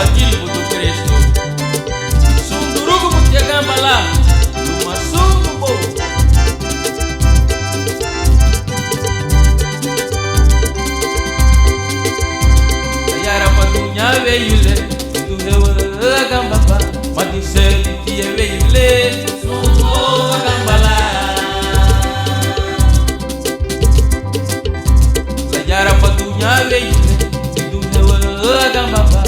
Evangeli do Cristo. Sundurugu mutiagamba lá, uma sundubo. Ayara padunya veile, tu hewa gamba ba, madisel dia veile, sundubo gamba lá. Ayara padunya veile, tu hewa gamba ba.